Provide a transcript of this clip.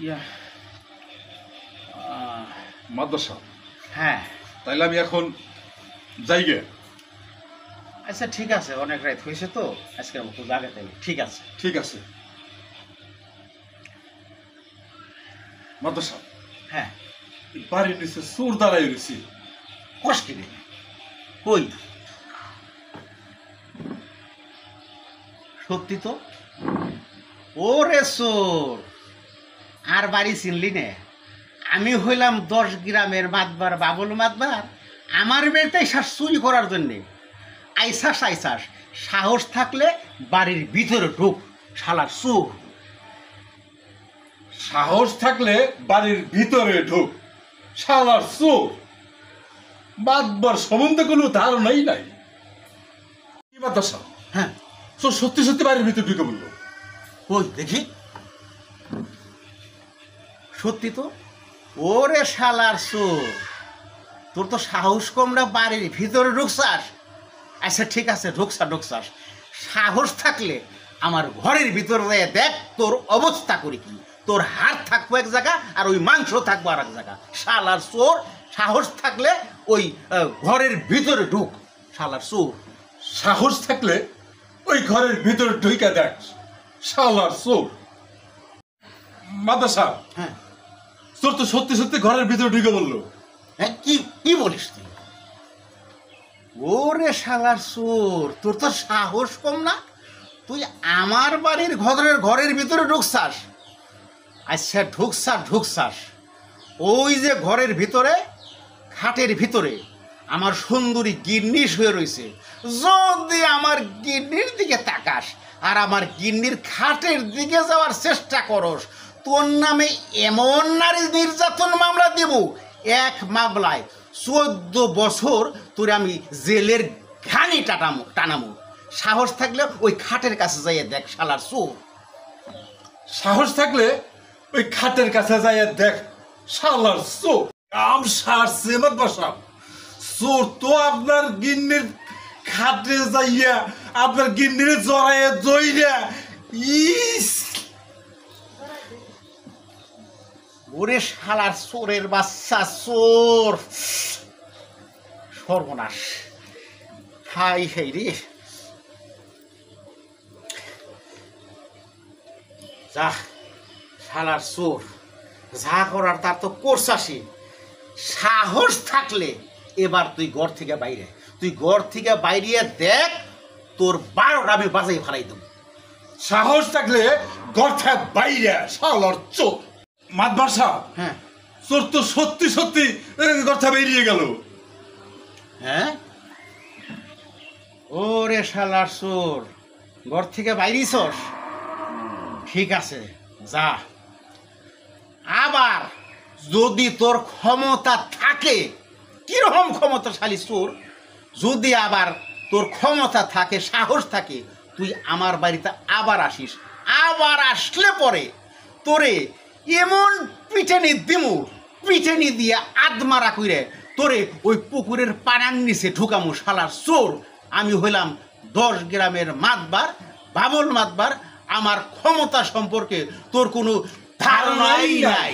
ইয়া মাদ্রাসা। হ্যাঁ, তাইলে আমি এখন যাই গে। আচ্ছা ঠিক আছে, অনেক রাত হয়েছে তো, আজকে একটু জাগে তাইলে। ঠিক আছে ঠিক আছে মাদ্রাসা। হ্যাঁ, বাড়ির নিচে চোর দাঁড়াই রয়েছি। কষ্ট রে কই? সত্যি তো? ওরে চোর, আর বাড়ি চিনলি নে? আমি হইলাম 10 গ্রামের মাতবার, বাবুল মাতবার। আমার বাড়িতে আইসাস চুরি করার জন্যে। আইসাস সাহস থাকলে বাড়ির ভিতরে ঢুক, শালার চোর। সাহস থাকলে বাড়ির ভিতরে ঢুক, শালার চোর। বাদবার সম্বন্ধে কোনো ধারণাই নাই। কি মাদ্রাসা? হ্যাঁ, চোর সত্যি সত্যি বাড়ির ভিতরে ঢুকে বললো। কই দেখি। সত্যি তো? ওরে শালার চোর, তোর তো সাহস কম না, বাড়ির ভিতরে ঢুকছাস। আচ্ছা ঠিক আছে, ঢুকছাস। সাহস থাকলে আমার ঘরের ভিতরে দেখ তোর অবস্থা করি কি। তোর হাড় থাকবো এক জায়গা আর ওই মাংস থাকবো আর এক জায়গা। শালার চোর, সাহস থাকলে ওই ঘরের ভিতরে ঢুক, শালার চোর। সাহস থাকলে ওই ঘরের ভিতরে ঢুকে দেখ, শালার চোর। মাদ্রাসা, হ্যাঁ চোর তো সত্যি সত্যি ঘরের ভিতরে ঢুকে বললো। হ্যাঁ, কি বলিস তুই? ওরে শালার চোর, তোর তো সাহস কম না, তুই আমার বাড়ির ঘরের ভিতরে ঢুকছাস। আচ্ছা ঢুকছাস, ওই যে ঘরের ভিতরে খাটের ভিতরে আমার সুন্দরী গিন্নি শুয়ে রয়েছে। যদি আমার গিন্নির দিকে তাকাস আর আমার গিন্নির খাটের দিকে যাওয়ার চেষ্টা করস, তোর নামে এমন নারী নির্যাতন মামলা দেব, এক মামলায় 14 বছর তোর আমি জেলের ঘানি টানামো। সাহস থাকলে ওই খাটের কাছে যাইয়ে দেখ, শালার চোর। সাহস থাকলে ওই খাটের কাছে যাইয়া দেখ, শালার চোর। কাম সারছে মাদ্রাসা। চোর তো আপনার গিন্নির খাটে যাইয়া আপনার গিন্নির জড়াইয়া জইরা। ইস, ওরে শালার চোরের বাচ্চা, চোর। সর্বনাশ, হাই রে। যা, শালার চোর, যা করার তার তো করছাসি। সাহস থাকলে এবার তুই ঘর থেকে বাইরে দেখ, তোর 12টা আমি বাজাই ফেলাই দেব। সাহস থাকলে গর্থা বাইরে, শালার চোর। মাদ্রাসা, হ্যাঁ চোর তো সত্যি সত্যি গর্থা বেরিয়ে গেল। হ্যাঁ, ওরে শালার চোর, ঘর থেকে বাইরেছস? ঠিক আছে, যা। আবার যদি তোর ক্ষমতা থাকে, কিরকম ক্ষমতাশালী চোর, যদি আবার তোর ক্ষমতা থাকে, সাহস থাকে, তুই আমার বাড়িতে আবার আসিস। আবার আসলে পরে তোরে এমন পিটানি দিয়ে আদমারা কইরে তোরে ওই পুকুরের পানার নিচে ঢুকামু, শালার চোর। আমি হইলাম 10 গ্রামের মাতবার, বাবুল মাতবার। আমার ক্ষমতা সম্পর্কে তোর কোনো ধারণাই নাই।